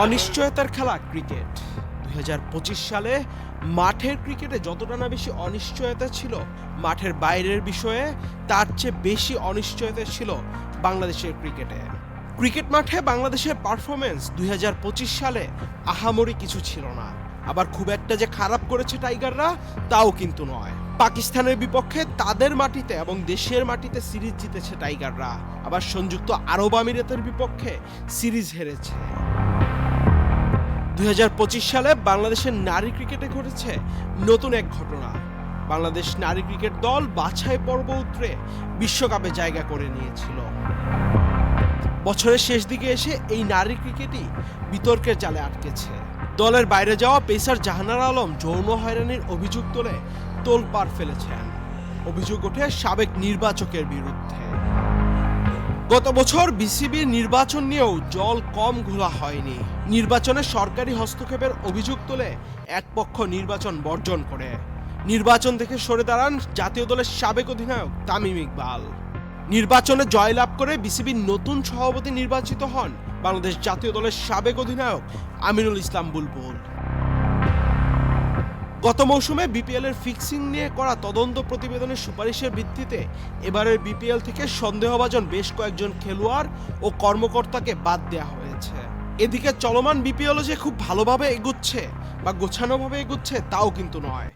অনিশ্চয়তার খেলা ক্রিকেট। 2025 সালে মাঠের ক্রিকেটে যতটা না বেশি অনিশ্চয়তা ছিল, মাঠের বাইরের বিষয়ে তার চেয়ে বেশি অনিশ্চয়তা ছিল বাংলাদেশের ক্রিকেটে। ক্রিকেট মাঠে বাংলাদেশের পারফরমেন্স 2025 সালে আহামরি কিছু ছিল না। আবার খুব একটা যে খারাপ করেছে টাইগাররা তাও কিন্তু নয়। পাকিস্তানের বিপক্ষে তাদের মাটিতে এবং দেশের মাটিতে সিরিজ জিতেছে টাইগাররা, আবার সংযুক্ত আরব আমিরাতের বিপক্ষে সিরিজ হেরেছে। 2025 সালে বাংলাদেশের নারী ক্রিকেটে ঘটেছে নতুন এক ঘটনা। বাংলাদেশ নারী ক্রিকেট দল বাছাই পর্ব উতরে বিশ্বকাপে জায়গা করে নিয়েছিল। বছরের শেষ দিকে এসে এই নারী ক্রিকেটই বিতর্কের জালে আটকেছে। দলের বাইরে যাওয়া পেসার জাহানারা আলম যৌন হয়রানির অভিযোগ তুলে তোলপাড় ফেলেছেন। অভিযোগ ওঠে সাবেক নির্বাচকের বিরুদ্ধে। গত বছর বিসিবির নির্বাচন নিয়েও জল কম ঘোলা হয়নি। নির্বাচনে সরকারি হস্তক্ষেপের অভিযোগ তুলে এক পক্ষ নির্বাচন বর্জন করে। নির্বাচন থেকে সরে দাঁড়ান জাতীয় দলের সাবেক অধিনায়ক তামিম ইকবাল। নির্বাচনে জয়লাভ করে বিসিবির নতুন সভাপতি নির্বাচিত হন বাংলাদেশ জাতীয় দলের সাবেক অধিনায়ক আমিনুল ইসলাম বুলবুল। গত মৌসুমে বিপিএল এর ফিক্সিং নিয়ে করা তদন্ত প্রতিবেদনের সুপারিশের ভিত্তিতে এবারের বিপিএল থেকে সন্দেহভাজন বেশ কয়েকজন খেলোয়াড় ও কর্মকর্তাকে বাদ দেওয়া হয়েছে। এদিকে চলমান বিপিএল যে খুব ভালোভাবে এগুচ্ছে বা গোছানোভাবে এগুচ্ছে তাও কিন্তু নয়।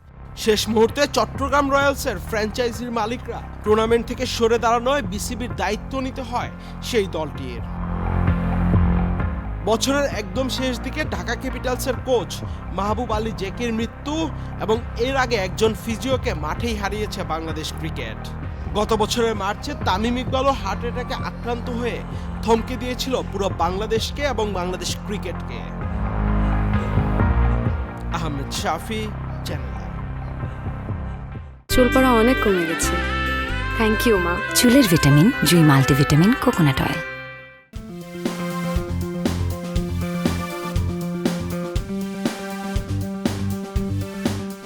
শেষ মুহূর্তে চট্টগ্রাম রয়্যালসের ফ্র্যাঞ্চাইজির মালিকরা টুর্নামেন্ট থেকে সরে দাঁড়ানোয় বিসিবির দায়িত্ব নিতে হয় সেই দলটির। বছরের একদম শেষ দিকে ঢাকা ক্যাপিটালসের কোচ মাহবুব আলী জেকির মৃত্যু এবং এর আগে একজন ফিজিওকে মাঠেই হারিয়েছে বাংলাদেশ ক্রিকেট। গত বছরের মার্চে তামিম ইকবালও হার্ট অ্যাটাকে আক্রান্ত হয়ে থমকে দিয়েছিল পুরো বাংলাদেশকে এবং বাংলাদেশ ক্রিকেটকে। আহমেদ শাফি, চ্যানেল। চুল পড়া অনেক কমে গেছে। থ্যাংক ইউ মা। চুলের ভিটামিন জুই মাল্টিভিটামিন কোকোনাট অয়েল।